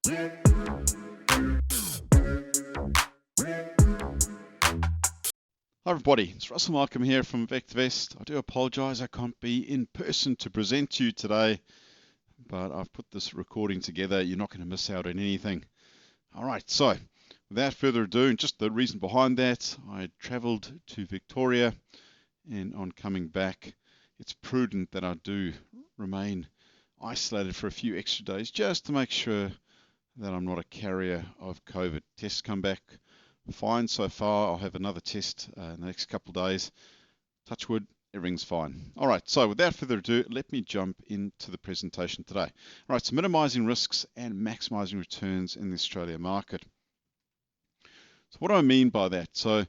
Hi everybody, it's Russell Markham here from VectorVest. I do apologise I can't be in person to present to you today, but I've put this recording together. You're not going to miss out on anything. Alright, so without further ado, and just the reason behind that, I travelled to Victoria, and on coming back, it's prudent that I do remain isolated for a few extra days just to make sure that I'm not a carrier of COVID. Tests come back fine so far. I'll have another test in the next couple of days. Touch wood, everything's fine. All right, so without further ado, let me jump into the presentation today. All right, so minimizing risks and maximizing returns in the Australia market. So what do I mean by that? So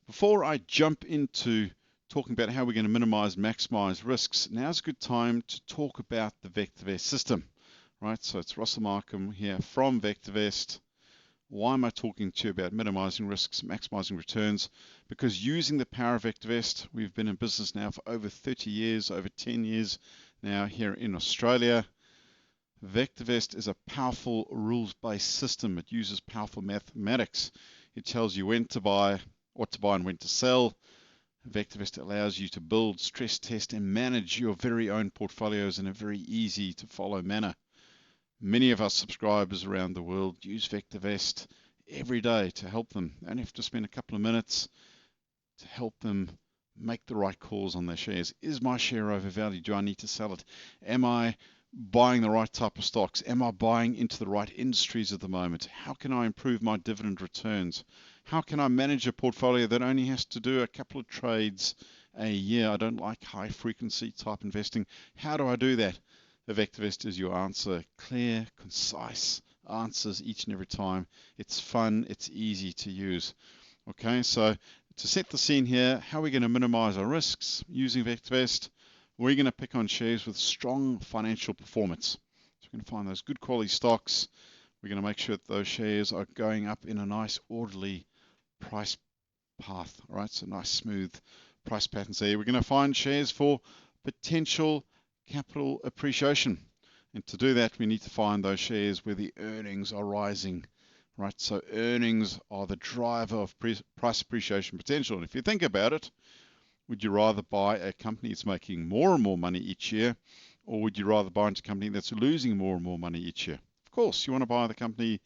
before I jump into talking about how we're going to minimize, maximize risks, now's a good time to talk about the VectorVest system. Right, so it's Russell Markham here from VectorVest. Why am I talking to you about minimizing risks, maximizing returns? Because using the power of VectorVest, we've been in business now for over 30 years, over 10 years now here in Australia. VectorVest is a powerful rules-based system. It uses powerful mathematics. It tells you when to buy, what to buy and when to sell. VectorVest allows you to build, stress test and manage your very own portfolios in a very easy to follow manner. Many of our subscribers around the world use VectorVest every day to help them. They only have to spend a couple of minutes to help them make the right calls on their shares. Is my share overvalued? Do I need to sell it? Am I buying the right type of stocks? Am I buying into the right industries at the moment? How can I improve my dividend returns? How can I manage a portfolio that only has to do a couple of trades a year? I don't like high frequency type investing. How do I do that? The VectorVest is your answer. Clear, concise answers each and every time. It's fun, it's easy to use. Okay, so to set the scene here, how are we going to minimize our risks using VectorVest? We're going to pick on shares with strong financial performance. So we're going to find those good quality stocks. We're going to make sure that those shares are going up in a nice orderly price path. All right, so nice smooth price patterns there. We're going to find shares for potential capital appreciation, and to do that we need to find those shares where the earnings are rising, right? So earnings are the driver of price appreciation potential. And if you think about it, would you rather buy a company that's making more and more money each year, or would you rather buy into a company that's losing more and more money each year? Of course you want to buy the company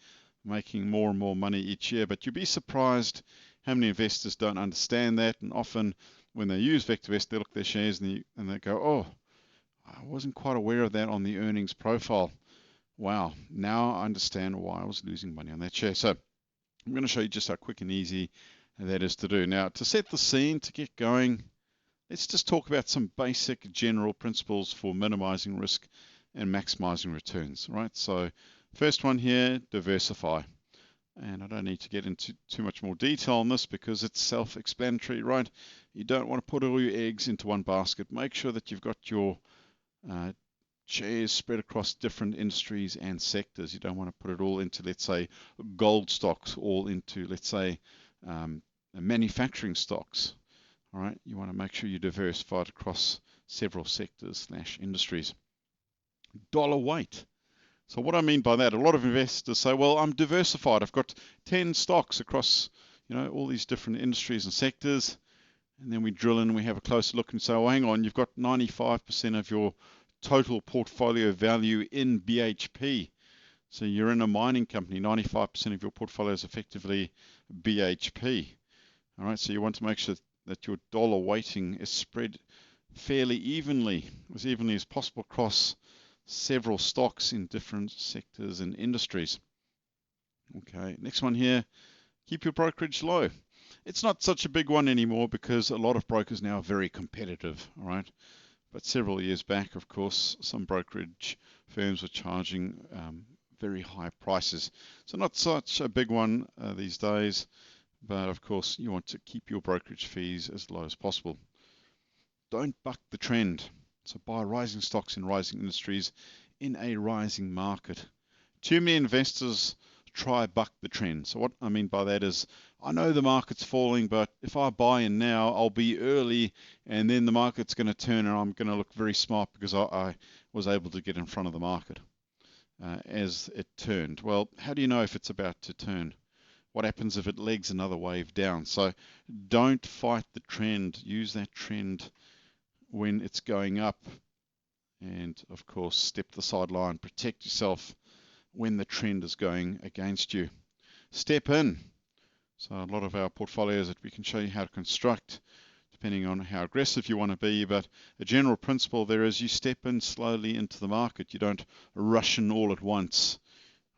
making more and more money each year, but you'd be surprised how many investors don't understand that, and often when they use VectorVest they look at their shares and they go, oh, I wasn't quite aware of that on the earnings profile. Wow, now I understand why I was losing money on that share. So I'm going to show you just how quick and easy that is to do. Now, to set the scene, to get going, let's just talk about some basic general principles for minimizing risk and maximizing returns, right? So first one here, diversify. And I don't need to get into too much more detail on this because it's self-explanatory, right? You don't want to put all your eggs into one basket. Make sure that you've got your shares spread across different industries and sectors. You don't want to put it all into, let's say, gold stocks, all into, let's say, manufacturing stocks. All right, you want to make sure you diversify it across several sectors / industries. Dollar weight. So what I mean by that, a lot of investors say, well, I'm diversified. I've got 10 stocks across, all these different industries and sectors. And then we drill in and we have a closer look and say, oh, hang on, you've got 95% of your total portfolio value in BHP. So you're in a mining company, 95% of your portfolio is effectively BHP. All right, so you want to make sure that your dollar weighting is spread fairly evenly, as evenly as possible across several stocks in different sectors and industries. Okay, next one here, keep your brokerage low. It's not such a big one anymore because a lot of brokers now are very competitive, all right? But several years back, of course, some brokerage firms were charging very high prices. So not such a big one these days, but of course you want to keep your brokerage fees as low as possible. Don't buck the trend. So buy rising stocks in rising industries in a rising market. Too many investors try buck the trend. So what I mean by that is, I know the market's falling, but if I buy in now, I'll be early, and then the market's going to turn and I'm going to look very smart because I was able to get in front of the market. as it turned. Well, how do you know if it's about to turn? What happens if it legs another wave down? So don't fight the trend. Use that trend when it's going up. And of course, step the sideline. Protect yourself when the trend is going against you. Step in. So a lot of our portfolios that we can show you how to construct, depending on how aggressive you want to be. But a general principle there is you step in slowly into the market. You don't rush in all at once.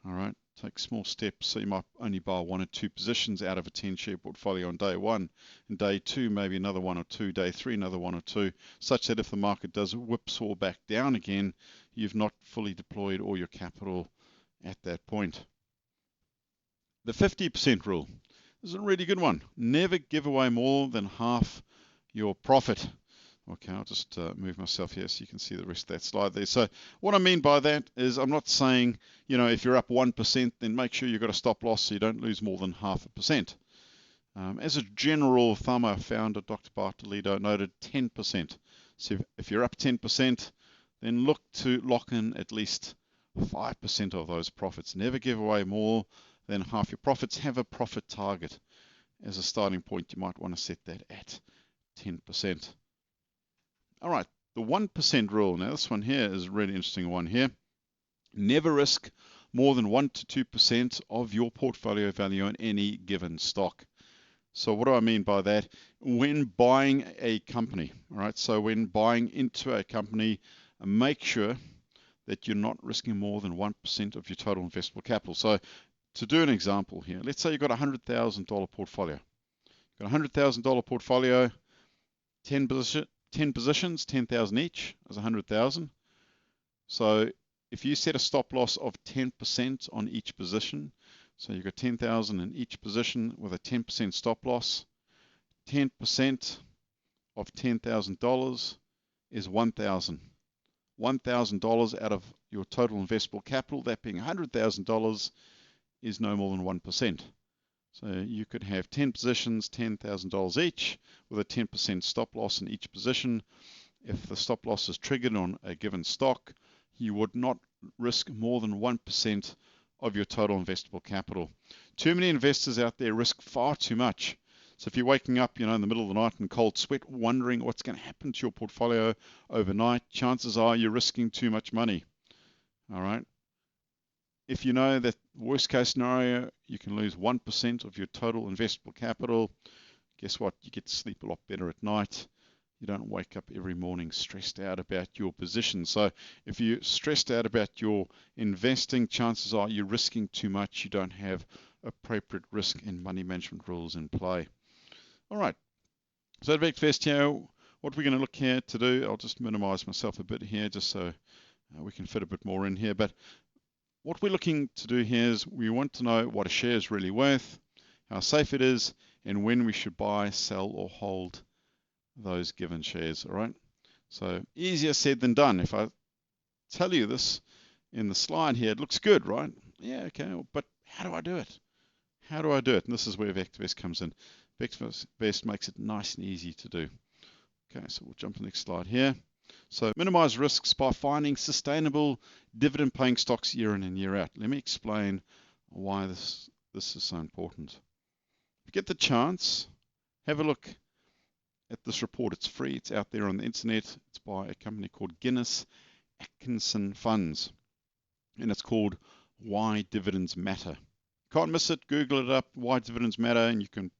All right. Take small steps. So you might only buy 1 or 2 positions out of a 10-share portfolio on day 1. And day 2, maybe another 1 or 2. Day 3, another 1 or 2. Such that if the market does whipsaw back down again, you've not fully deployed all your capital at that point. The 50% rule. This is a really good one. Never give away more than half your profit. Okay, I'll just move myself here so you can see the rest of that slide there. So what I mean by that is I'm not saying, if you're up 1%, then make sure you've got a stop loss so you don't lose more than 0.5%. As a general thumb, our founder, Dr. Bartolito, noted 10%. So if you're up 10%, then look to lock in at least 5% of those profits. Never give away more than half your profits. Have a profit target. As a starting point, you might want to set that at 10%. All right, the 1% rule. Now, this one here is a really interesting one here. Never risk more than 1 to 2% of your portfolio value on any given stock. So what do I mean by that? When buying a company, all right, so when buying into a company, make sure that you're not risking more than 1% of your total investable capital. So to do an example here, let's say you've got a $100,000 portfolio. You've got a $100,000 portfolio, 10 positions, 10,000 each, is 100,000. So if you set a stop loss of 10% on each position, so you've got 10,000 in each position with a 10% stop loss, 10% of $10,000 is $1,000. $1,000 out of your total investable capital, that being $100,000, is no more than 1%. So you could have 10 positions, $10,000 each, with a 10% stop loss in each position. If the stop loss is triggered on a given stock, you would not risk more than 1% of your total investable capital. Too many investors out there risk far too much. So if you're waking up, in the middle of the night in cold sweat, wondering what's going to happen to your portfolio overnight, chances are you're risking too much money. All right. If you know that worst case scenario, you can lose 1% of your total investable capital, guess what? You get to sleep a lot better at night. You don't wake up every morning stressed out about your position. So if you're stressed out about your investing, chances are you're risking too much. You don't have appropriate risk and money management rules in play. All right. So at VectorVest here, what we're going to look here to do, I'll just minimize myself a bit here just so we can fit a bit more in here. But what we're looking to do here is we want to know what a share is really worth, how safe it is, and when we should buy, sell, or hold those given shares. All right. So easier said than done. If I tell you this in the slide here, it looks good, right? Yeah, okay. But how do I do it? How do I do it? And this is where VectorVest comes in. VectorVest makes it nice and easy to do. Okay, so we'll jump to the next slide here. So minimize risks by finding sustainable dividend-paying stocks year in and year out. Let me explain why this is so important. If you get the chance, have a look at this report. It's free. It's out there on the internet. It's by a company called Guinness Atkinson Funds, and it's called Why Dividends Matter. Can't miss it. Google it up. Why Dividends Matter, and you can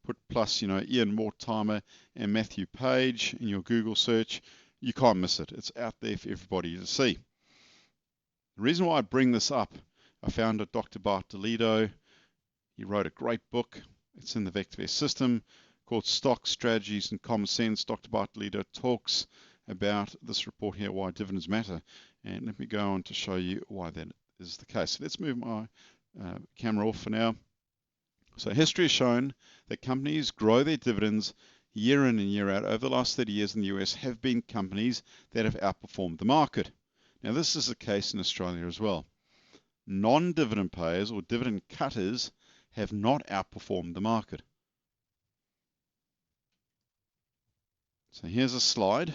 put plus, Ian Mortimer and Matthew Page in your Google search. You can't miss it. It's out there for everybody to see. The reason why I bring this up, I found Dr. Bartolito. He wrote a great book. It's in the VectorVest system called Stock Strategies and Common Sense. Dr. Bartolito talks about this report here, Why Dividends Matter. And let me go on to show you why that is the case. So let's move my camera off for now. So history has shown that companies grow their dividends year in and year out. Over the last 30 years in the US have been companies that have outperformed the market. Now this is the case in Australia as well. Non-dividend payers or dividend cutters have not outperformed the market. So here's a slide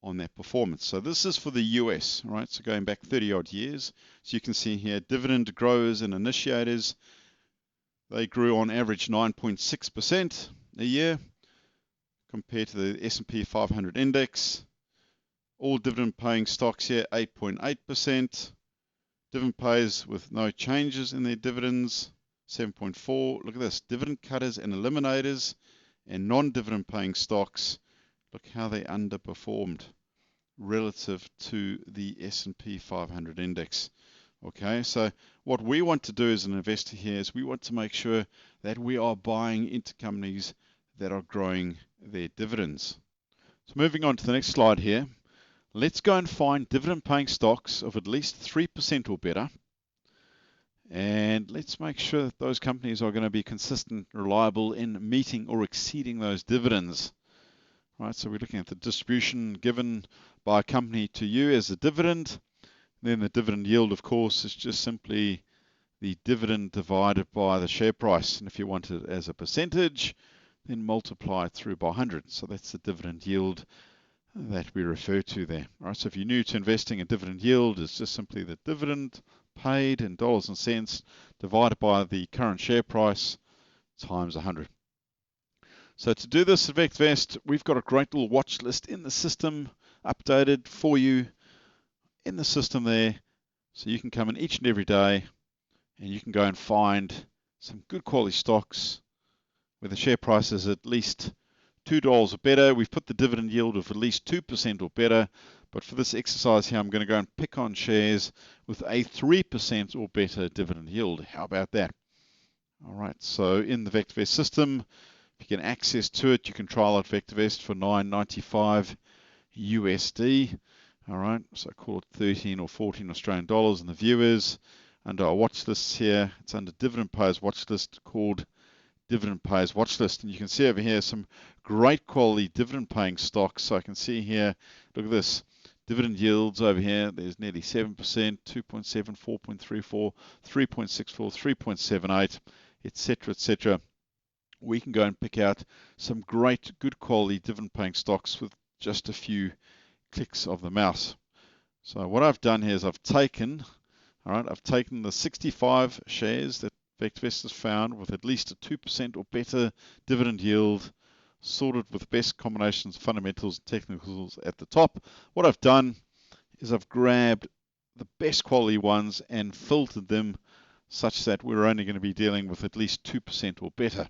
on their performance. So this is for the US, right? So going back 30 odd years. So you can see here, dividend growers and initiators, they grew on average 9.6% a year compared to the S&P 500 index. All dividend paying stocks here, 8.8%. Dividend payers with no changes in their dividends, 7.4. Look at this, dividend cutters and eliminators and non-dividend paying stocks. Look how they underperformed relative to the S&P 500 index. Okay, so what we want to do as an investor here is we want to make sure that we are buying into companies that are growing their dividends. So moving on to the next slide here. Let's go and find dividend paying stocks of at least 3% or better. And let's make sure that those companies are going to be consistent, reliable in meeting or exceeding those dividends. Right, so we're looking at the distribution given by a company to you as a dividend. Then the dividend yield, of course, is just simply the dividend divided by the share price. And if you want it as a percentage, then multiply it through by 100. So that's the dividend yield that we refer to there. All right, so if you're new to investing, a dividend yield is just simply the dividend paid in dollars and cents divided by the current share price times 100. So to do this at VectorVest, we've got a great little watch list in the system updated for you in the system there. So you can come in each and every day and you can go and find some good quality stocks where the share price is at least $2 or better. We've put the dividend yield of at least 2% or better, but for this exercise here, I'm going to go and pick on shares with a 3% or better dividend yield. How about that? All right, so in the VectorVest system, if you can access to it, you can trial out VectorVest for $9.95 USD. All right, so call it 13 or 14 Australian dollars. And the viewers under our watch list here, it's under dividend payers watch list called dividend payers watch list, and you can see over here some great quality dividend paying stocks. So I can see here, look at this, dividend yields over here, there's nearly 7%, 2.7, 4.34, 3.64, 3.78, etc., etc. We can go and pick out some great good quality dividend paying stocks with just a few clicks of the mouse. So what I've done here is I've taken the 65 shares that VectorVest has found with at least a 2% or better dividend yield, sorted with best combinations of fundamentals and technicals at the top. What I've done is I've grabbed the best quality ones and filtered them such that we're only going to be dealing with at least 2% or better.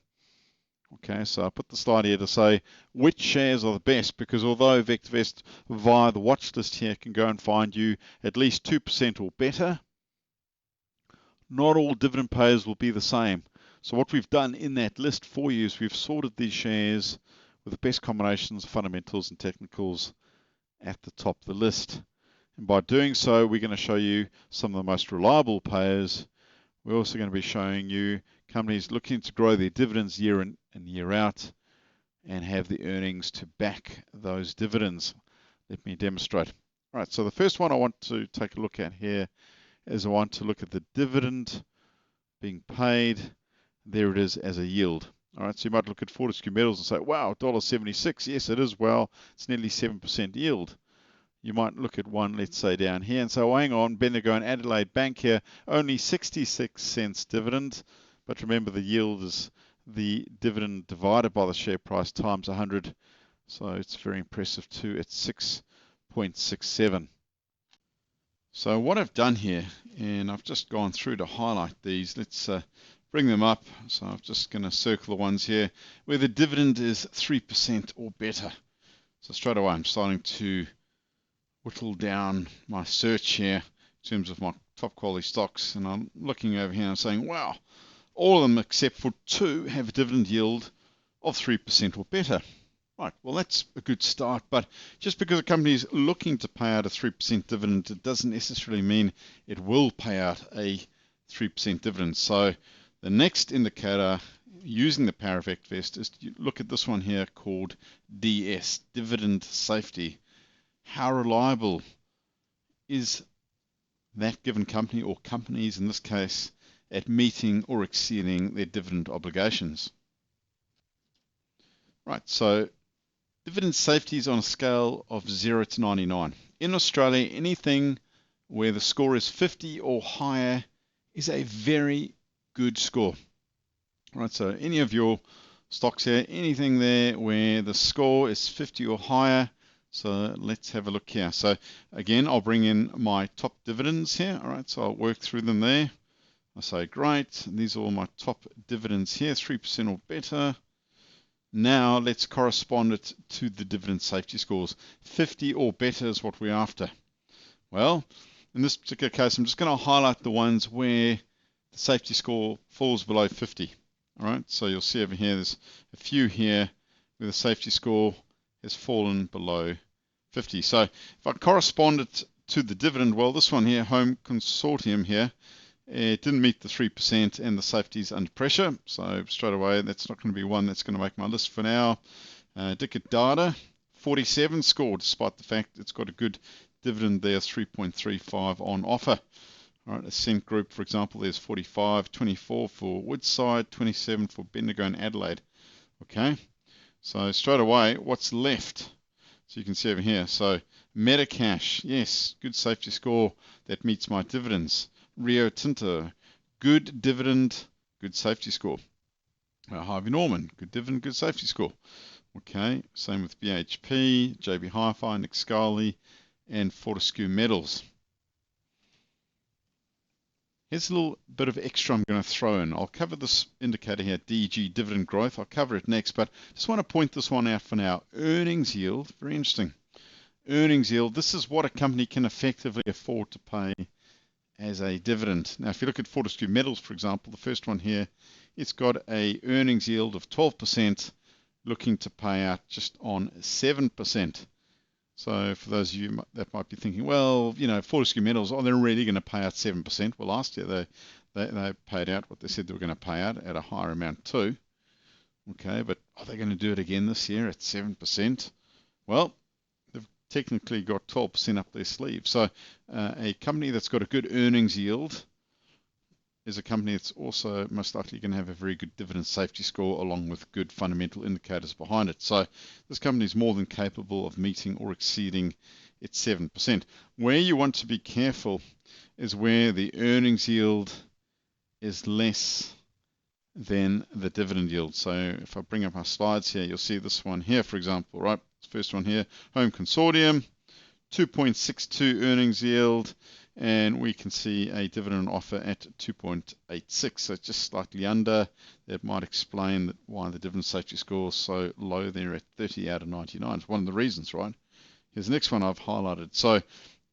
Okay, so I put the slide here to say which shares are the best, because although VectorVest via the watch list here can go and find you at least 2% or better, not all dividend payers will be the same. So what we've done in that list for you is we've sorted these shares with the best combinations, fundamentals and technicals at the top of the list. And by doing so, we're going to show you some of the most reliable payers. We're also going to be showing you companies looking to grow their dividends year in and year out and have the earnings to back those dividends. Let me demonstrate. All right, so the first one I want to take a look at here is I want to look at the dividend being paid. There it is as a yield. All right, so you might look at Fortescue Metals and say, wow, $1.76. Yes, it is. Well, it's nearly 7% yield. You might look at one, let's say, down here and say, oh, hang on, Bendigo and Adelaide Bank here, only 66 cents dividend. But remember, the yield is the dividend divided by the share price times 100. So it's very impressive too. It's 6.67. So what I've done here, and I've just gone through to highlight these. Let's bring them up. So I'm just going to circle the ones here where the dividend is 3% or better. So straight away, I'm starting to whittle down my search here in terms of my top quality stocks. And I'm looking over here and saying, wow, all of them except for two have a dividend yield of 3% or better. Right, well, that's a good start, but just because a company is looking to pay out a 3% dividend, it doesn't necessarily mean it will pay out a 3% dividend. So the next indicator using the power of VectorVest is to look at this one here called DS, Dividend Safety. How reliable is that given company, or companies in this case, at meeting or exceeding their dividend obligations? Right, so Dividend safety is on a scale of 0 to 99. In Australia, anything where the score is 50 or higher is a very good score. Right, so any of your stocks here, anything there where the score is 50 or higher. So let's have a look here. So again, I'll bring in my top dividends here. All right, so I'll work through them there. I say, great, these are all my top dividends here, 3% or better. Now let's correspond it to the dividend safety scores. 50 or better is what we're after. Well, in this particular case, I'm just going to highlight the ones where the safety score falls below 50. All right, so you'll see over here, there's a few here where the safety score has fallen below 50. So if I correspond it to the dividend, well, this one here, Home Consortium here, it didn't meet the 3% and the safety is under pressure. So straight away, that's not going to be one that's going to make my list for now. Data, 47 score, despite the fact it's got a good dividend there, 3.35 on offer. All right, Ascent Group, for example, there's 45, 24 for Woodside, 27 for Bendigo and Adelaide. Okay, so straight away, what's left? So you can see over here. So Medicash, yes, good safety score that meets my dividends. Rio Tinto, good dividend, good safety score. Harvey Norman, good dividend, good safety score. Okay, same with BHP, JB Hi-Fi, Nick Scali, and Fortescue Metals. Here's a little bit of extra I'm going to throw in. I'll cover this indicator here, DG, dividend growth. I'll cover it next, but just want to point this one out for now. Earnings yield, very interesting. Earnings yield, this is what a company can effectively afford to pay as a dividend. Now, if you look at Fortescue Metals, for example, the first one here, it's got a earnings yield of 12%, looking to pay out just on 7%. So for those of you that might be thinking, well, you know, Fortescue Metals, are they really going to pay out 7%? Well, last year they paid out what they said they were going to pay out at a higher amount too. Okay, but are they going to do it again this year at 7%? Well, they've technically got 12% up their sleeve. So a company that's got a good earnings yield is a company that's also most likely going to have a very good dividend safety score along with good fundamental indicators behind it. So this company is more than capable of meeting or exceeding its 7%. Where you want to be careful is where the earnings yield is less than the dividend yield. So if I bring up our slides here, you'll see this one here, for example, right? First one here, Home Consortium, 2.62 earnings yield. And we can see a dividend offer at 2.86, so just slightly under. That might explain why the dividend safety score is so low there at 30 out of 99. It's one of the reasons, right? Here's the next one I've highlighted. So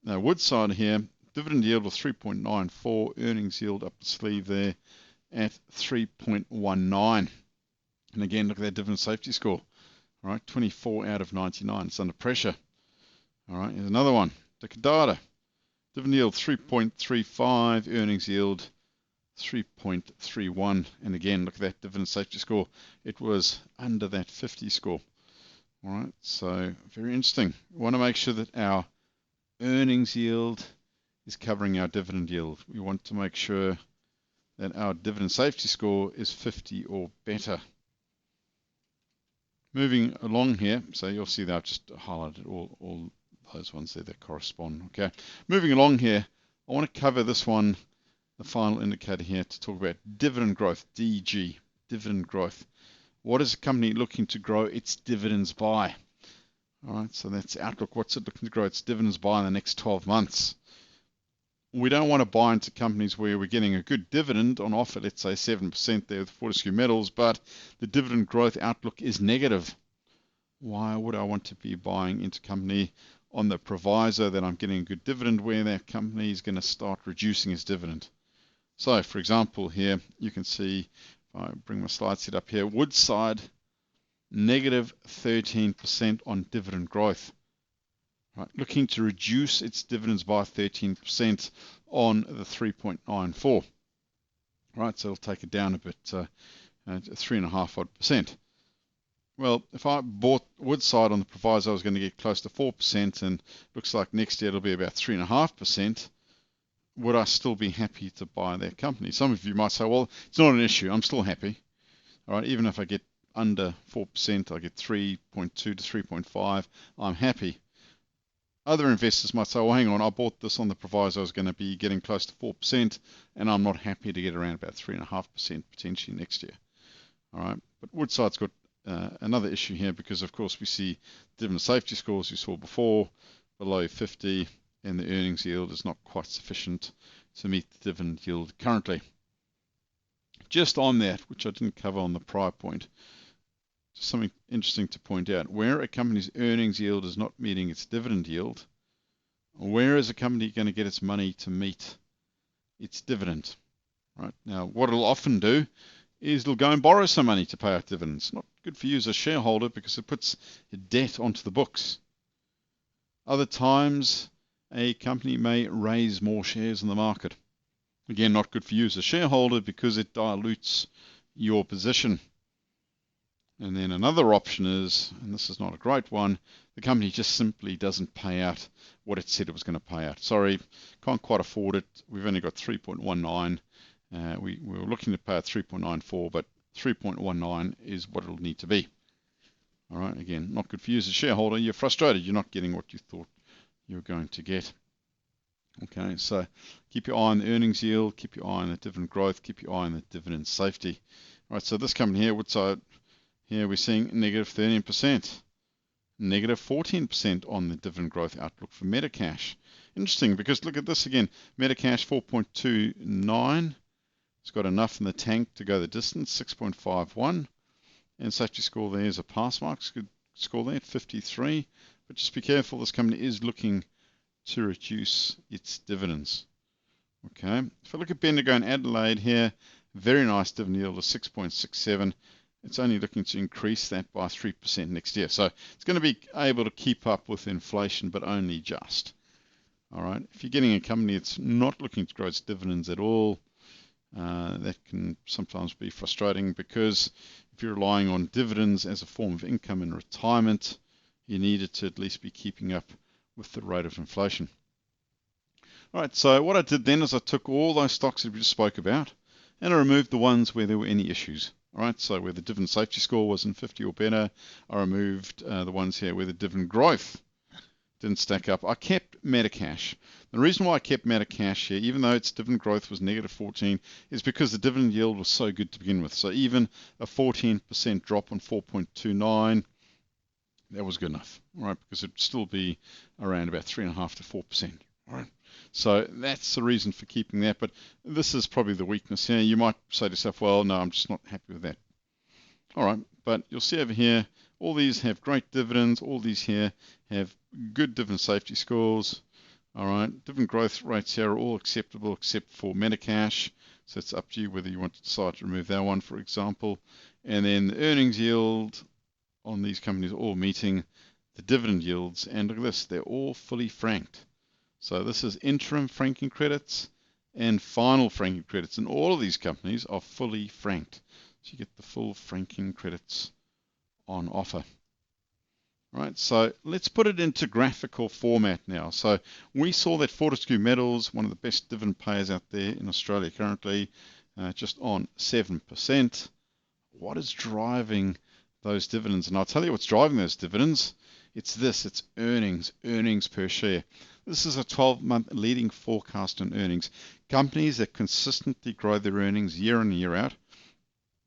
Woodside here, dividend yield of 3.94, earnings yield up the sleeve there at 3.19. And again, look at that dividend safety score. All right, 24 out of 99. It's under pressure. All right, here's another one. Data. Dividend yield 3.35, earnings yield 3.31. And again, look at that dividend safety score. It was under that 50 score. All right, so very interesting. We want to make sure that our earnings yield is covering our dividend yield. We want to make sure that our dividend safety score is 50 or better. Moving along here, so you'll see that I've just highlighted all those ones there that correspond. Okay, moving along here, I want to cover this one, the final indicator here, to talk about dividend growth, DG, dividend growth. What is a company looking to grow its dividends by? All right, so that's outlook. What's it looking to grow its dividends by in the next 12 months? We don't want to buy into companies where we're getting a good dividend on offer, let's say 7% there with Fortescue Metals, but the dividend growth outlook is negative. Why would I want to be buying into company on the proviso that I'm getting a good dividend where that company is going to start reducing its dividend? So, for example, here you can see, if I bring my slide set up here, Woodside, negative 13% on dividend growth. Right, looking to reduce its dividends by 13% on the 3.94. Right, so it'll take it down a bit, 3.5%. Well, if I bought Woodside on the proviso I was going to get close to 4%, and looks like next year it'll be about 3.5%, would I still be happy to buy that company? Some of you might say, well, it's not an issue. I'm still happy. All right, even if I get under 4%, I get 3.2 to 3.5, I'm happy. Other investors might say, well, hang on, I bought this on the proviso I was going to be getting close to 4%, and I'm not happy to get around about 3.5% potentially next year. All right, but Woodside's got another issue here because, of course, we see dividend safety scores we saw before below 50, and the earnings yield is not quite sufficient to meet the dividend yield currently. Just on that, which I didn't cover on the prior point, just something interesting to point out. Where a company's earnings yield is not meeting its dividend yield, where is a company going to get its money to meet its dividend? Right now, what it'll often do is it'll go and borrow some money to pay out dividends. Not good for you as a shareholder because it puts debt onto the books. Other times, a company may raise more shares in the market. Again, not good for you as a shareholder because it dilutes your position. And then another option is, and this is not a great one, the company just simply doesn't pay out what it said it was going to pay out. Sorry, can't quite afford it. We've only got 3.19. We were looking to pay out 3.94, but 3.19 is what it'll need to be. All right, again, not good for you as a shareholder. You're frustrated. You're not getting what you thought you were going to get. Okay, so keep your eye on the earnings yield, keep your eye on the dividend growth, keep your eye on the dividend safety. All right, so this company here, Woodside, here we're seeing negative 13%, negative 14% on the dividend growth outlook for Medicash. Interesting, because look at this again, Medicash 4.29. It's got enough in the tank to go the distance, 6.51. And safety score there is a pass mark, good score there at 53. But just be careful, this company is looking to reduce its dividends. Okay, if I look at Bendigo and Adelaide here, very nice dividend yield of 6.67. It's only looking to increase that by 3% next year. So it's going to be able to keep up with inflation, but only just. All right, if you're getting a company that's not looking to grow its dividends at all, that can sometimes be frustrating because if you're relying on dividends as a form of income in retirement, you need it to at least be keeping up with the rate of inflation. All right, so what I did then is I took all those stocks that we just spoke about and I removed the ones where there were any issues. All right, so where the dividend safety score wasn't 50 or better, I removed the ones here where the dividend growth didn't stack up. I kept Medicash. The reason why I kept Medicash here, even though its dividend growth was negative 14, is because the dividend yield was so good to begin with. So even a 14% drop on 4.29, that was good enough, all right, because it'd still be around about 3.5 to 4%. All right, so that's the reason for keeping that. But this is probably the weakness here. You might say to yourself, well, no, I'm just not happy with that. All right, but you'll see over here, all these have great dividends. All these here have good dividend safety scores. All right, dividend growth rates here are all acceptable except for Medicash. So it's up to you whether you want to decide to remove that one, for example. And then the earnings yield on these companies are all meeting the dividend yields. And look at this, they're all fully franked. So this is interim franking credits and final franking credits. And all of these companies are fully franked. So you get the full franking credits on offer. All right, so let's put it into graphical format now. So we saw that Fortescue Metals, one of the best dividend payers out there in Australia currently, just on 7%. What is driving those dividends? And I'll tell you what's driving those dividends. It's this, it's earnings per share. This is a 12-month leading forecast on earnings. Companies that consistently grow their earnings year in and year out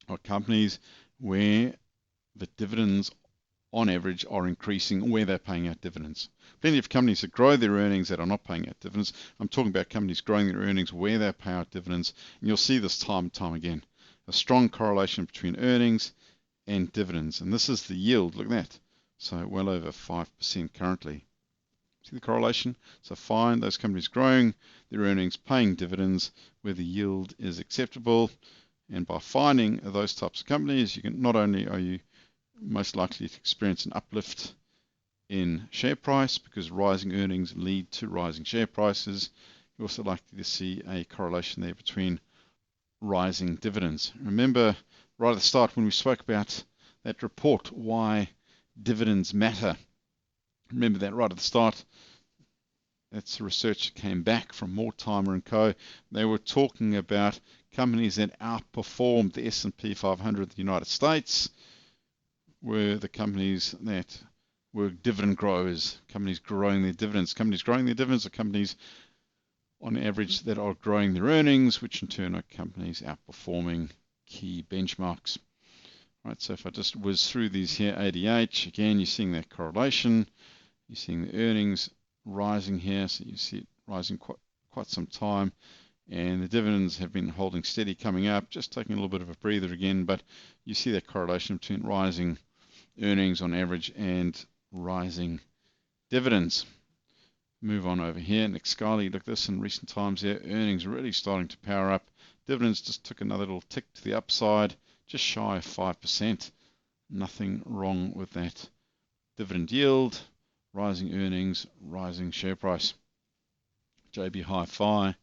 are companies where the dividends on average are increasing where they're paying out dividends. Plenty of companies that grow their earnings that are not paying out dividends. I'm talking about companies growing their earnings where they pay out dividends. And you'll see this time and time again. A strong correlation between earnings and dividends. And this is the yield. Look at that. So well over 5% currently. See the correlation? So find those companies growing their earnings, paying dividends where the yield is acceptable. And by finding those types of companies, you can not only are you most likely to experience an uplift in share price because rising earnings lead to rising share prices. You're also likely to see a correlation there between rising dividends. Remember right at the start when we spoke about that report, why dividends matter. Remember that right at the start. That's the research that came back from Mortimer & Co. They were talking about companies that outperformed the S&P 500 in the United States. were the companies that were dividend growers, companies growing their dividends. Companies growing their dividends are companies on average that are growing their earnings, which in turn are companies outperforming key benchmarks. Right, so if I just whiz through these here, ADH, again, you're seeing that correlation. You're seeing the earnings rising here, so you see it rising quite some time. And the dividends have been holding steady, coming up, just taking a little bit of a breather again, but you see that correlation between rising earnings on average and rising dividends. Move on over here. Next Skyly, look at this in recent times here. Earnings really starting to power up. Dividends just took another little tick to the upside, just shy of 5%. Nothing wrong with that. Dividend yield, rising earnings, rising share price. JB Hi-Fi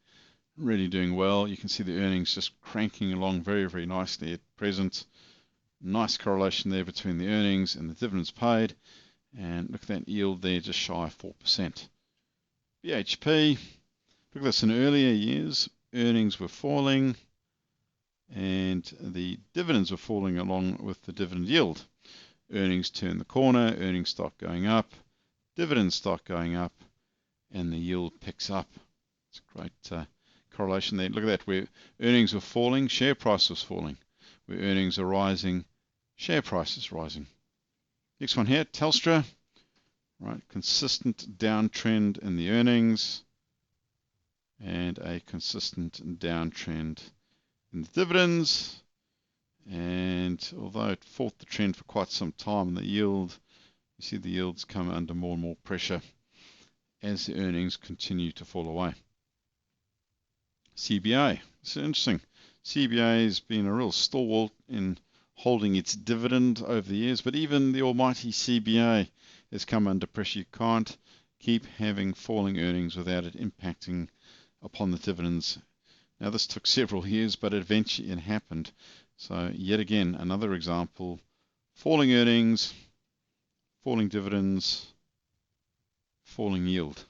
really doing well. You can see the earnings just cranking along very, very nicely at present. Nice correlation there between the earnings and the dividends paid. And look at that yield there, just shy of 4%. BHP, look at this, in earlier years, earnings were falling and the dividends were falling along with the dividend yield. Earnings turn the corner, earnings start going up, dividends start going up, and the yield picks up. It's a great correlation there. Look at that, where earnings were falling, share price was falling. Where earnings are rising, share price is rising. Next one here, Telstra. Right, consistent downtrend in the earnings and a consistent downtrend in the dividends. And although it fought the trend for quite some time, the yield, you see the yields come under more and more pressure as the earnings continue to fall away. CBA, it's interesting. CBA has been a real stalwart in holding its dividend over the years, but even the almighty CBA has come under pressure. You can't keep having falling earnings without it impacting upon the dividends. Now this took several years, but eventually it happened. So yet again, another example, falling earnings, falling dividends, falling yield.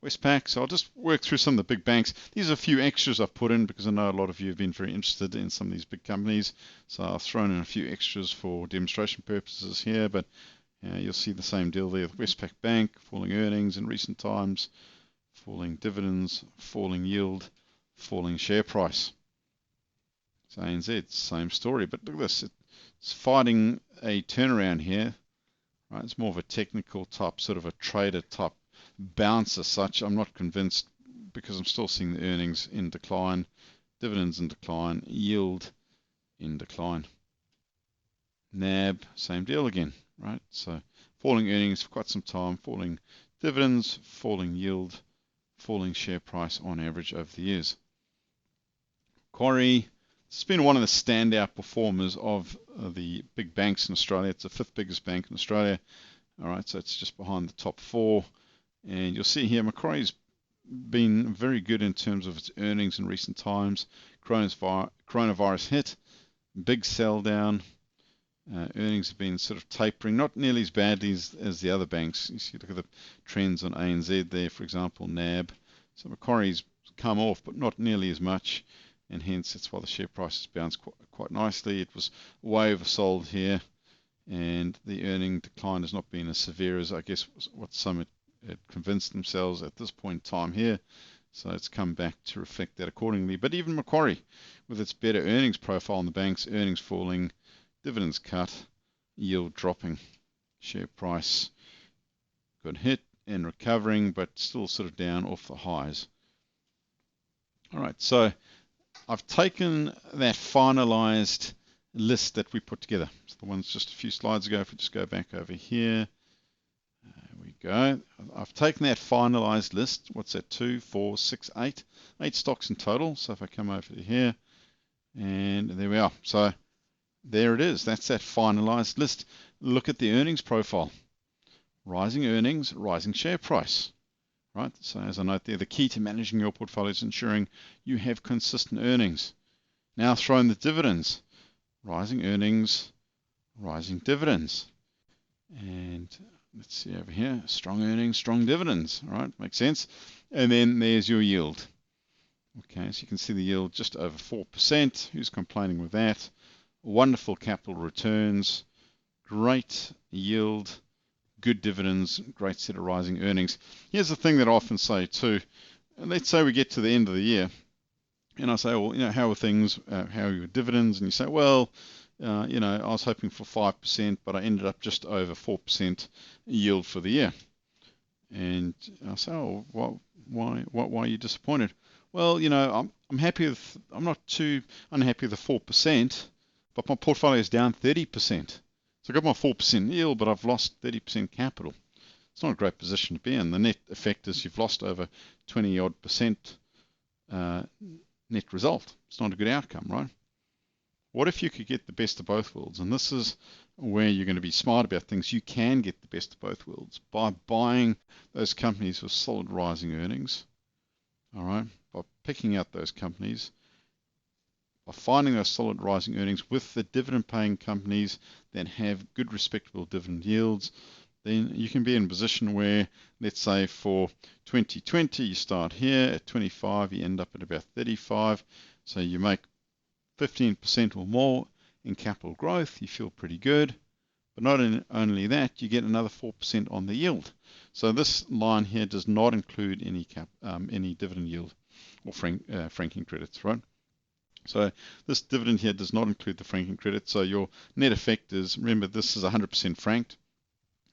Westpac, so I'll just work through some of the big banks. These are a few extras I've put in because I know a lot of you have been very interested in some of these big companies. So I've thrown in a few extras for demonstration purposes here, but you'll see the same deal there with Westpac Bank, falling earnings in recent times, falling dividends, falling yield, falling share price. So ANZ, same story, but look at this, it's fighting a turnaround here, right? It's more of a technical type, sort of a trader type bounce as such. I'm not convinced because I'm still seeing the earnings in decline, dividends in decline, yield in decline. NAB, same deal again, right? So falling earnings for quite some time, falling dividends, falling yield, falling share price on average over the years. Macquarie, it's been one of the standout performers of the big banks in Australia. It's the 5th biggest bank in Australia. All right, so it's just behind the top 4. And you'll see here, Macquarie's been very good in terms of its earnings in recent times. Coronavirus hit, big sell down. Earnings have been sort of tapering, not nearly as badly as the other banks. You see, look at the trends on ANZ there, for example, NAB. So Macquarie's come off, but not nearly as much. And hence, that's why the share price has bounced quite nicely. It was way oversold here. And the earning decline has not been as severe as, I guess, what some had convinced themselves at this point in time here. So it's come back to reflect that accordingly. But even Macquarie, with its better earnings profile in the banks, earnings falling, dividends cut, yield dropping, share price got hit and recovering, but still sort of down off the highs. All right, so I've taken that finalized list that we put together. So the ones just a few slides ago, if we just go back over here, there we go. I've taken that finalized list. What's that? 2, 4, 6, 8. 8 stocks in total. So if I come over to here, and there we are. So there it is. That's that finalized list. Look at the earnings profile. Rising earnings, rising share price. Right? So as I note there, the key to managing your portfolio is ensuring you have consistent earnings. Now throw in the dividends. Rising earnings, rising dividends. And let's see over here, strong earnings, strong dividends. All right, makes sense. And then there's your yield. Okay, so you can see the yield just over 4%. Who's complaining with that? wonderful capital returns, great yield, good dividends, great set of rising earnings. Here's the thing that I often say too. Let's say we get to the end of the year, and I say, well, how are things? How are your dividends? And you say, well, I was hoping for 5%, but I ended up just over 4% yield for the year. And I say, oh, well, why are you disappointed? Well, I'm happy with, I'm not too unhappy with the 4%, but my portfolio is down 30%. So I got my 4% yield, but I've lost 30% capital. It's not a great position to be in. The net effect is you've lost over 20-odd% net result. It's not a good outcome, right? What if you could get the best of both worlds? And this is where you're going to be smart about things. You can get the best of both worlds by buying those companies with solid rising earnings, all right? By picking out those companies, by finding those solid rising earnings with the dividend-paying companies that have good, respectable dividend yields, then you can be in a position where, let's say for 2020, you start here at 25, you end up at about 35, so you make 15% or more in capital growth, you feel pretty good. But not only that, you get another 4% on the yield. So this line here does not include any dividend yield or franking credits, right? So this dividend here does not include the franking credit. So your net effect is, remember, this is 100% franked.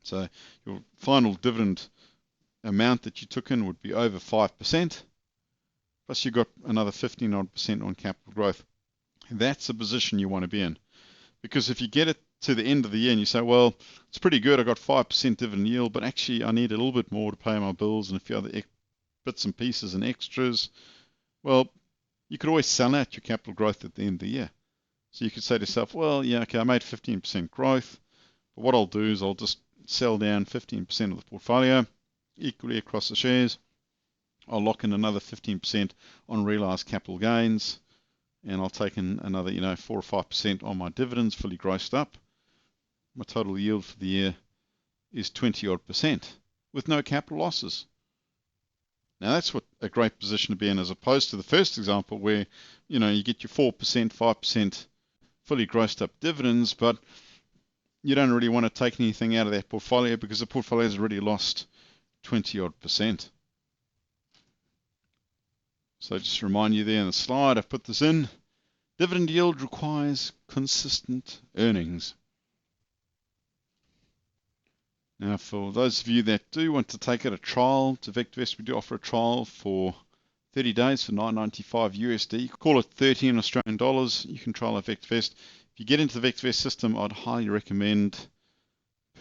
So your final dividend amount that you took in would be over 5%, plus you got another 15% on capital growth. That's the position you want to be in. Because if you get it to the end of the year and you say, well, it's pretty good, I got 5% dividend yield, but actually I need a little bit more to pay my bills and a few other bits and pieces and extras, well, you could always sell out your capital growth at the end of the year. So you could say to yourself, well, yeah, okay, I made 15% growth, but what I'll do is I'll just sell down 15% of the portfolio equally across the shares. I'll lock in another 15% on realized capital gains, and I'll take in another, 4 or 5% on my dividends fully grossed up. My total yield for the year is 20-odd% with no capital losses. Now that's what a great position to be in, as opposed to the first example where, you get your 4%, 5% fully grossed up dividends, but you don't really want to take anything out of that portfolio because the portfolio has already lost 20-odd%. So just to remind you there in the slide, I've put this in. Dividend yield requires consistent earnings. Now, for those of you that do want to take out a trial to VectorVest, we do offer a trial for 30 days for $9.95 USD. Call it 13 Australian dollars. You can trial at VectorVest. If you get into the VectorVest system, I'd highly recommend,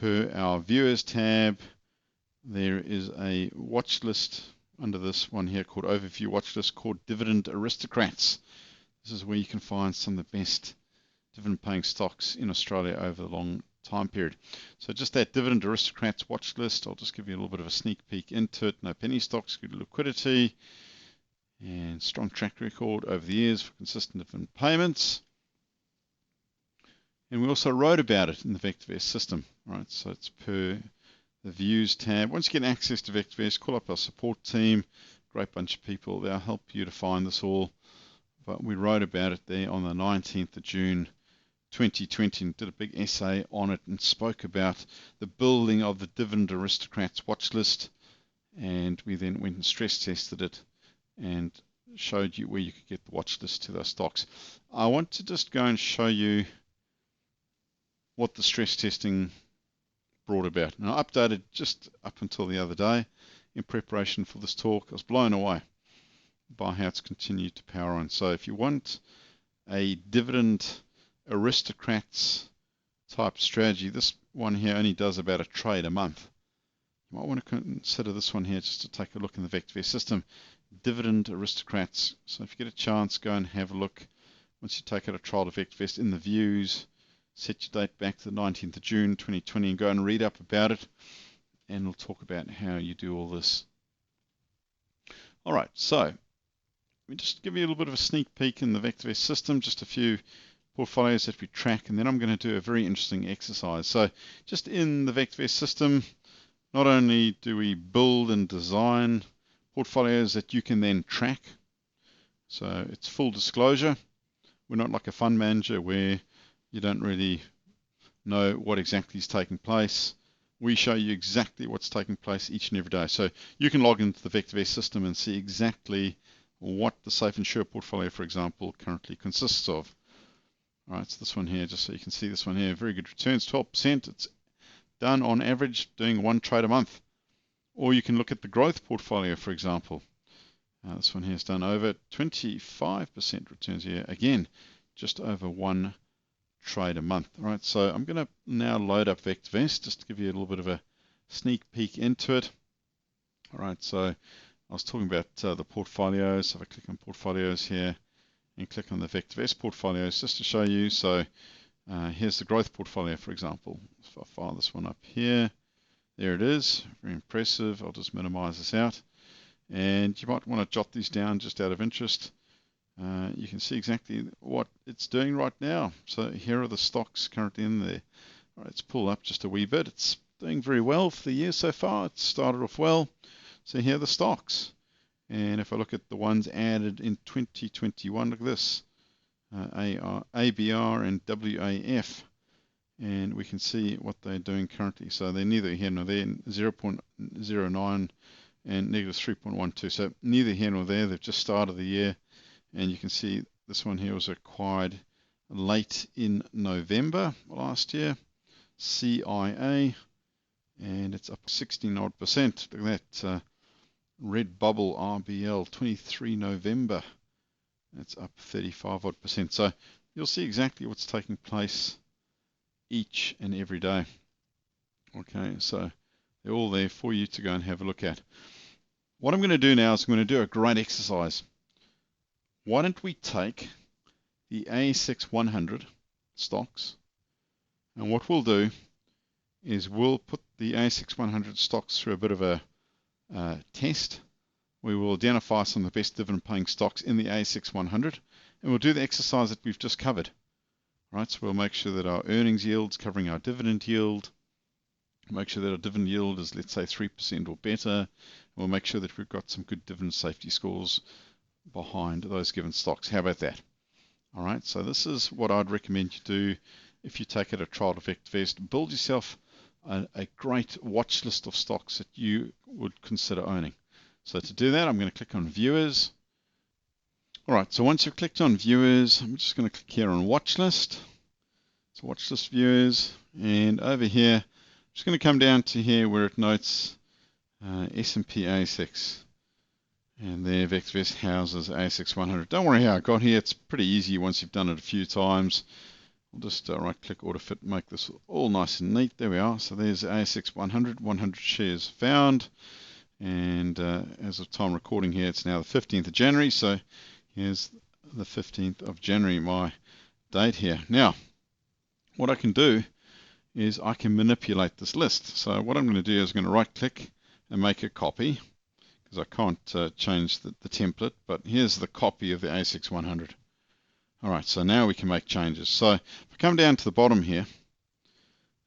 per our viewers tab, there is a watch list under this one here called Overview Watch List called Dividend Aristocrats. This is where you can find some of the best dividend-paying stocks in Australia over the long time period. So just that Dividend Aristocrats watch list, I'll just give you a little bit of a sneak peek into it. No penny stocks, good liquidity, and strong track record over the years for consistent dividend payments. And we also wrote about it in the VectorVest system, right? So it's per the Views tab. Once you get access to VectorVest, call up our support team. Great bunch of people. They'll help you to find this all. But we wrote about it there on the 19th of June 2020 and did a big essay on it and spoke about the building of the Dividend Aristocrats watch list. And we then went and stress tested it and showed you where you could get the watch list to those stocks. I want to just go and show you what the stress testing brought about. And I updated just up until the other day in preparation for this talk. I was blown away by how it's continued to power on. So if you want a Dividend Aristocrats type strategy, this one here only does about a trade a month. You might want to consider this one here just to take a look in the VectorVest system. Dividend Aristocrats. So if you get a chance, go and have a look. Once you take out a trial to VectorVest in the views, set your date back to the 19th of June 2020 and go and read up about it, and we'll talk about how you do all this. All right, so let me just give you a little bit of a sneak peek in the VectorVest system, just a few portfolios that we track, and then I'm going to do a very interesting exercise. So just in the VectorVest system, not only do we build and design portfolios that you can then track, so it's full disclosure. We're not like a fund manager where you don't really know what exactly is taking place. We show you exactly what's taking place each and every day. So you can log into the VectorVest system and see exactly what the Safe and Sure portfolio, for example, currently consists of. All right, so this one here, just so you can see this one here, very good returns, 12%. It's done on average doing 1 trade a month. Or you can look at the growth portfolio, for example. This one here has done over 25% returns here. Again, just over 1 trade a month. All right, so I'm going to now load up VectorVest just to give you a little bit of a sneak peek into it. All right, so I was talking about the portfolios. So if I click on portfolios here and click on the VectorVest portfolios just to show you. So here's the growth portfolio, for example. If I file this one up here, there it is. Very impressive. I'll just minimize this out. And you might want to jot these down just out of interest. You can see exactly what it's doing right now. So here are the stocks currently in there. All right, let's pull up just a wee bit. It's doing very well for the year so far. It started off well. So here are the stocks. And if I look at the ones added in 2021, look at this. ABR and WAF. And we can see what they're doing currently. So they're neither here nor there, 0.09 and negative 3.12. So neither here nor there. They've just started the year. And you can see this one here was acquired late in November last year. CIA. And it's up 16%. Look at that. Red Bubble RBL, 23 November. That's up 35%. So you'll see exactly what's taking place each and every day. Okay, so they're all there for you to go and have a look at. What I'm going to do now is I'm going to do a great exercise. Why don't we take the ASX 100 stocks, and what we'll do is we'll put the ASX 100 stocks through a bit of a test. We will identify some of the best dividend paying stocks in the ASX 100, and we'll do the exercise that we've just covered. Right, so we'll make sure that our earnings yield's covering our dividend yield. Make sure that our dividend yield is, let's say, 3% or better. We'll make sure that we've got some good dividend safety scores behind those given stocks. How about that? All right, so this is what I'd recommend you do if you take it a trial to VectorVest. Build yourself a great watch list of stocks that you would consider owning. So to do that, I'm going to click on Viewers. All right, so once you've clicked on Viewers, I'm just going to click here on Watch List. So Watch List Viewers, and over here, I'm just going to come down to here where it notes S&P ASX. And there, VectorVest houses ASX 100. Don't worry how I got here. It's pretty easy once you've done it a few times. I'll just right-click AutoFit, make this all nice and neat. There we are. So there's ASX 100, 100 shares found. And as of time recording here, it's now the 15th of January. So here's the 15th of January, my date here. Now, what I can do is I can manipulate this list. So what I'm going to do is I'm going to right-click and make a copy, because I can't change the template. But here's the copy of the ASX 100. All right, so now we can make changes. So if I come down to the bottom here,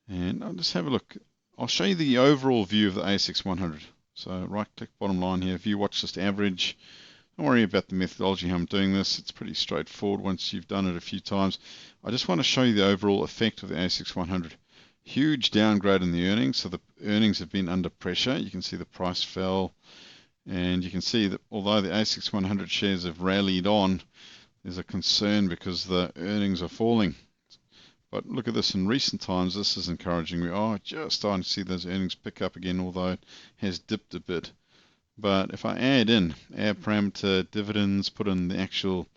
and I'll just have a look. I'll show you the overall view of the ASX 100. So right-click bottom line here, View Watch List Average. Don't worry about the methodology how I'm doing this. It's pretty straightforward once you've done it a few times. I just want to show you the overall effect of the ASX 100. Huge downgrade in the earnings. So the earnings have been under pressure. You can see the price fell. And you can see that although the ASX 100 shares have rallied on, there's a concern because the earnings are falling. But look at this, in recent times, this is encouraging. We are just starting to see those earnings pick up again, although it has dipped a bit. But if I add parameter, dividends, put in the actual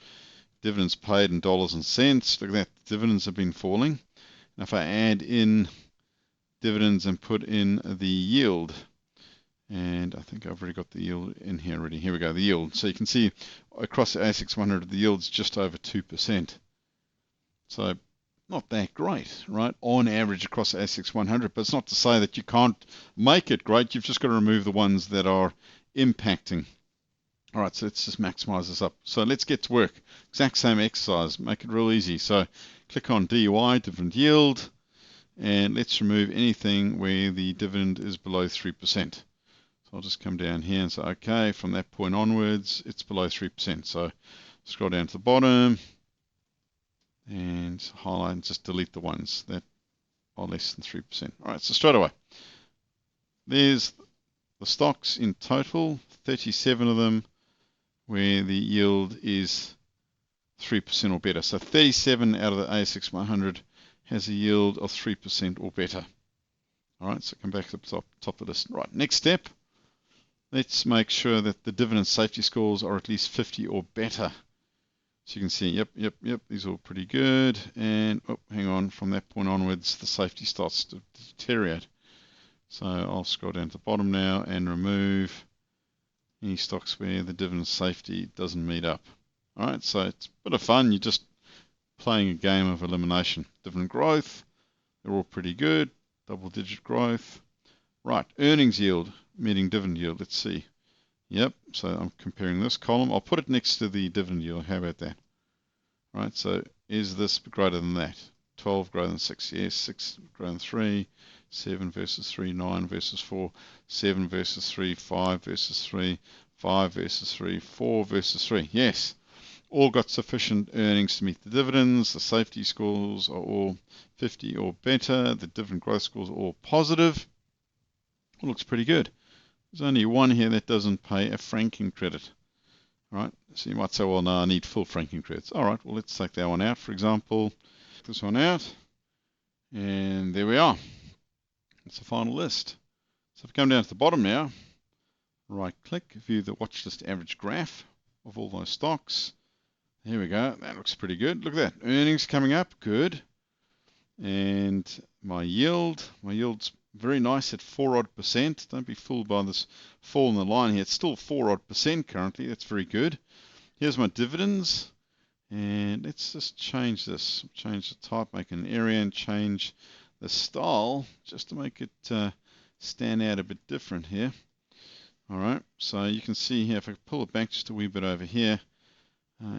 dividends paid in dollars and cents, look at that, dividends have been falling. And if I add in dividends and put in the yield, and I think I've already got the yield in here already. Here we go, the yield. So you can see across the ASX 100, the yield's just over 2%. So not that great, right? On average across the ASX 100, but it's not to say that you can't make it great. You've just got to remove the ones that are impacting. All right, so let's just maximize this up. So let's get to work. Exact same exercise, make it real easy. So click on DUI, dividend yield, and let's remove anything where the dividend is below 3%. So I'll just come down here and say, okay, from that point onwards, it's below 3%. So scroll down to the bottom. and highlight and just delete the ones that are less than 3%. All right, so straight away, there's the stocks in total, 37 of them, where the yield is 3% or better. So 37 out of the ASX 100 has a yield of 3% or better. All right, so come back to the top of the list. Right, next step, let's make sure that the dividend safety scores are at least 50 or better. So you can see, yep, these are all pretty good. And, oh, hang on, from that point onwards, the safety starts to deteriorate. So I'll scroll down to the bottom now and remove any stocks where the dividend safety doesn't meet up. All right, so it's a bit of fun. You're just playing a game of elimination. Dividend growth, they're all pretty good. Double-digit growth. Right, earnings yield meeting dividend yield. Let's see. Yep, so I'm comparing this column. I'll put it next to the dividend yield. How about that? Right, so is this greater than that? 12 greater than 6, yes. 6 greater than 3, 7 versus 3, 9 versus 4, 7 versus 3, 5 versus 3, 5 versus 3, 4 versus 3. Yes, all got sufficient earnings to meet the dividends. The safety scores are all 50 or better. The dividend growth scores are all positive. It looks pretty good. There's only one here that doesn't pay a franking credit. All right, so you might say, well, no, I need full franking credits. All right, well, let's take that one out, for example. Take this one out, and there we are. It's the final list. So if we come down to the bottom now, right-click, view the watch list average graph of all those stocks. Here we go. That looks pretty good. Look at that. Earnings coming up. Good. And my yield's very nice at 4-odd%. Don't be fooled by this fall in the line here. It's still 4-odd% currently. That's very good. Here's my dividends. And let's just change this. Change the type, make an area, and change the style just to make it stand out a bit different here. All right. So you can see here, if I pull it back just a wee bit over here,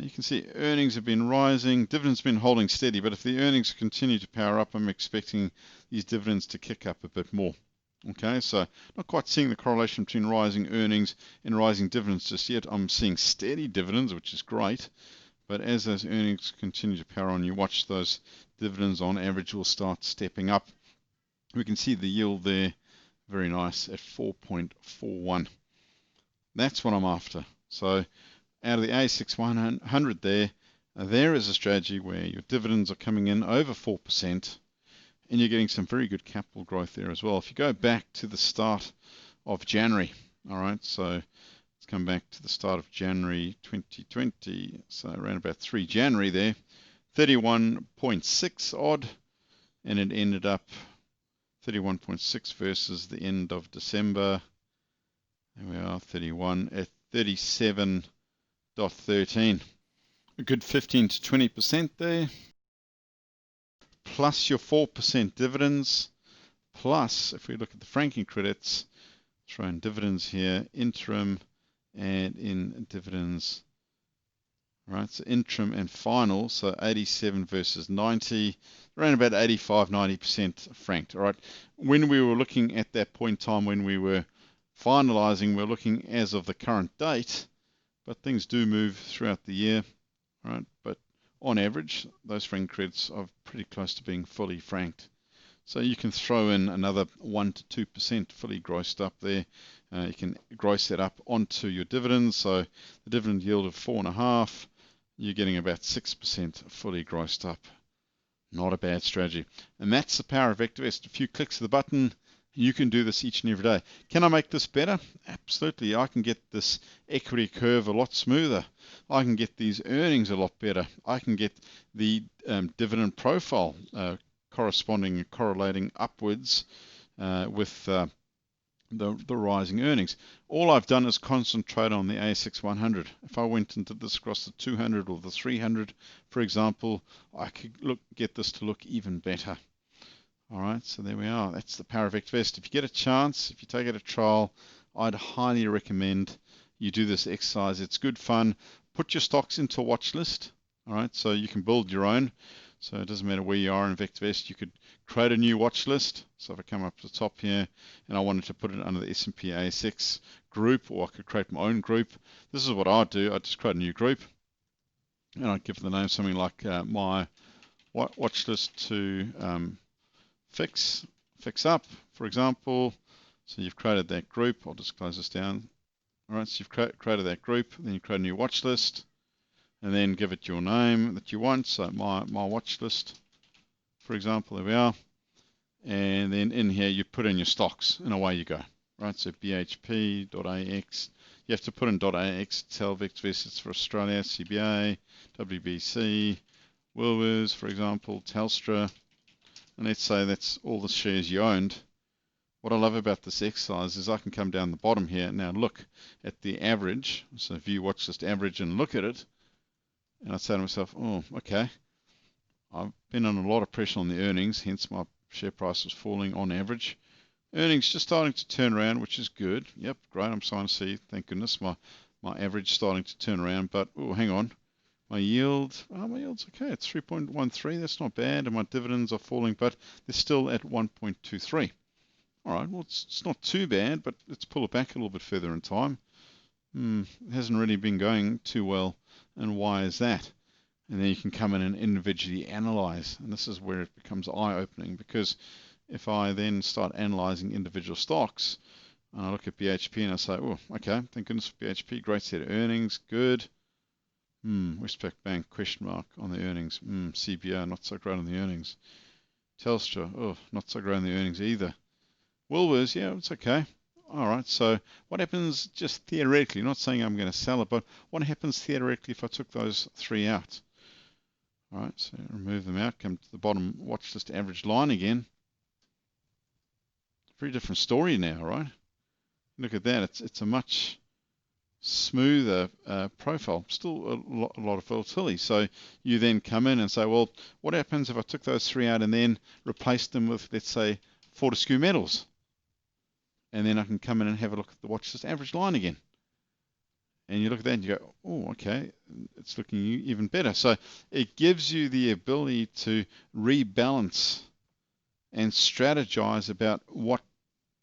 you can see earnings have been rising, dividends have been holding steady, but if the earnings continue to power up, I'm expecting these dividends to kick up a bit more. Okay, so not quite seeing the correlation between rising earnings and rising dividends just yet. I'm seeing steady dividends, which is great, but as those earnings continue to power on, you watch those dividends on average will start stepping up. We can see the yield there, very nice, at 4.41. That's what I'm after. So out of the ASX 100 there is a strategy where your dividends are coming in over 4% and you're getting some very good capital growth there as well. If you go back to the start of January, all right, so let's come back to the start of January 2020, so around about 3 January there, 31.6 odd, and it ended up 31.6 versus the end of December. There we are, 31 at 37.13. A good 15 to 20% there, plus your 4% dividends, plus if we look at the franking credits, throw in dividends here, interim and in dividends, right? So interim and final, so 87 versus 90, around about 85-90% franked. All right. When we were looking at that point in time when we were finalizing, we're looking as of the current date. But things do move throughout the year, right? But on average, those franking credits are pretty close to being fully franked. So you can throw in another 1 to 2% fully grossed up there. You can gross that up onto your dividends. So the dividend yield of 4.5, you're getting about 6% fully grossed up. Not a bad strategy. And that's the power of VectorVest. A few clicks of the button. You can do this each and every day. Can I make this better? Absolutely. I can get this equity curve a lot smoother. I can get these earnings a lot better. I can get the dividend profile correlating upwards with the rising earnings. All I've done is concentrate on the ASX 100. If I went and did this across the 200 or the 300, for example, I could get this to look even better. All right, so there we are. That's the power of VectorVest. If you get a chance, if you take it a trial, I'd highly recommend you do this exercise. It's good fun. Put your stocks into a watch list. All right, so you can build your own. So it doesn't matter where you are in VectorVest. You could create a new watch list. So if I come up to the top here and I wanted to put it under the S&P ASX group, or I could create my own group. This is what I'd do. I'd just create a new group and I'd give the name something like my watch list to fix up, for example. So you've created that group. I'll just close this down. All right, so you've created that group, then you create a new watch list, and then give it your name that you want. So my watch list, for example, there we are. And then in here you put in your stocks, and away you go. Right, so BHP.AX. You have to put in .AX, tell VectorVest it's for Australia, CBA, WBC, Woolworths, for example, Telstra. And let's say that's all the shares you owned. What I love about this exercise is I can come down the bottom here and now look at the average. So view watch list average and look at it. And I say to myself, oh, okay, I've been under a lot of pressure on the earnings, hence my share price was falling on average. Earnings just starting to turn around, which is good. Yep, great. I'm starting to see, thank goodness, my average starting to turn around. But, oh, hang on. My yield's okay. It's 3.13. That's not bad. And my dividends are falling, but they're still at 1.23. All right, well, it's not too bad, but let's pull it back a little bit further in time. It hasn't really been going too well, and why is that? And then you can come in and individually analyze, and this is where it becomes eye-opening, because if I then start analyzing individual stocks, and I look at BHP and I say, oh, okay, thank goodness for BHP, great set of earnings, good. Westpac Bank, question mark on the earnings. CBO, not so great on the earnings. Telstra, oh, not so great on the earnings either. Woolworths, yeah, it's okay. All right, so what happens just theoretically, not saying I'm going to sell it, but what happens theoretically if I took those three out? All right, so remove them out, come to the bottom watch list average line again. Very different story now, right? Look at that, it's a much smoother profile, still a lot of volatility. So you then come in and say, well, what happens if I took those three out and then replaced them with, let's say, Fortescue Metals? And then I can come in and have a look at the watch list average line again. And you look at that and you go, oh, okay, it's looking even better. So it gives you the ability to rebalance and strategize about what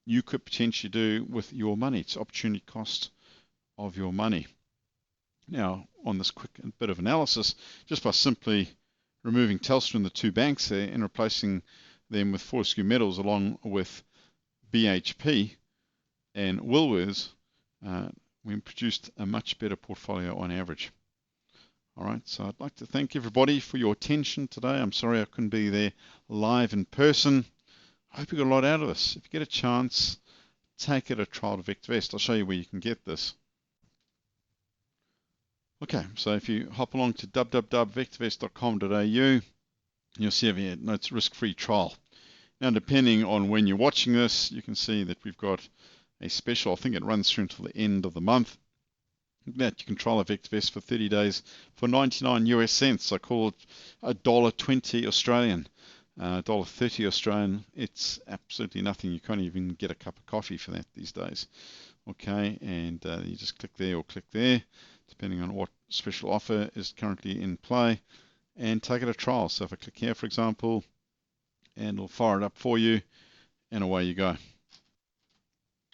you could potentially do with your money. It's opportunity cost of your money. Now, on this quick bit of analysis, just by simply removing Telstra and the two banks there and replacing them with Fortescue Metals along with BHP and Woolworths, we produced a much better portfolio on average. All right, so I'd like to thank everybody for your attention today. I'm sorry I couldn't be there live in person. I hope you got a lot out of this. If you get a chance, take it a trial to VectorVest. I'll show you where you can get this. Okay, so if you hop along to www.vectorvest.com.au, you'll see over here, it's risk-free trial. Now, depending on when you're watching this, you can see that we've got a special. I think it runs through until the end of the month. That you can trial a VectorVest for 30 days for 99 US cents. I call it $1.20 Australian, $1.30 Australian. It's absolutely nothing. You can't even get a cup of coffee for that these days. Okay, and you just click there or click there, depending on what special offer is currently in play, and take it a trial. So if I click here, for example, and it'll fire it up for you, and away you go.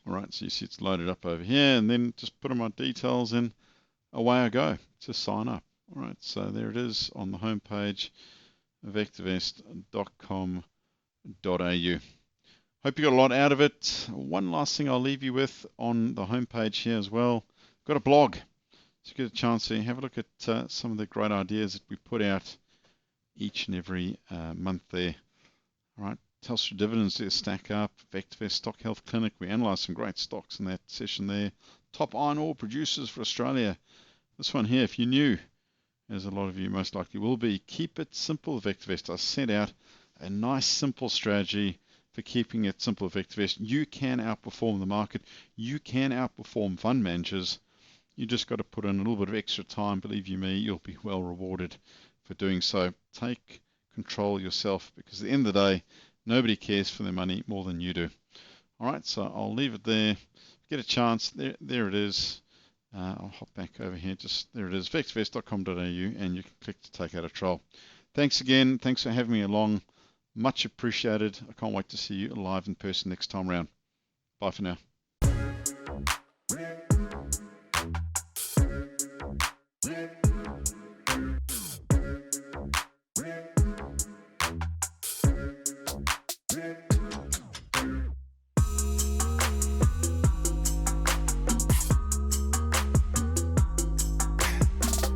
All right, so you see it's loaded up over here, and then just put in my details, and away I go to sign up. All right, so there it is on the home page, vectorvest.com.au. Hope you got a lot out of it. One last thing I'll leave you with on the home page here as well. Got a blog. So get a chance to have a look at some of the great ideas that we put out each and every month there. All right, Telstra dividends there stack up. VectorVest Stock Health Clinic. We analysed some great stocks in that session there. Top iron ore producers for Australia. This one here, if you're new, as a lot of you most likely will be, keep it simple, VectorVest. I set out a nice simple strategy for keeping it simple, VectorVest. You can outperform the market. You can outperform fund managers. You just got to put in a little bit of extra time. Believe you me, you'll be well rewarded for doing so. Take control yourself, because at the end of the day, nobody cares for their money more than you do. All right, so I'll leave it there. Get a chance. There it is. I'll hop back over here. Just there it is, vectorvest.com.au, and you can click to take out a trial. Thanks again. Thanks for having me along. Much appreciated. I can't wait to see you live in person next time around. Bye for now.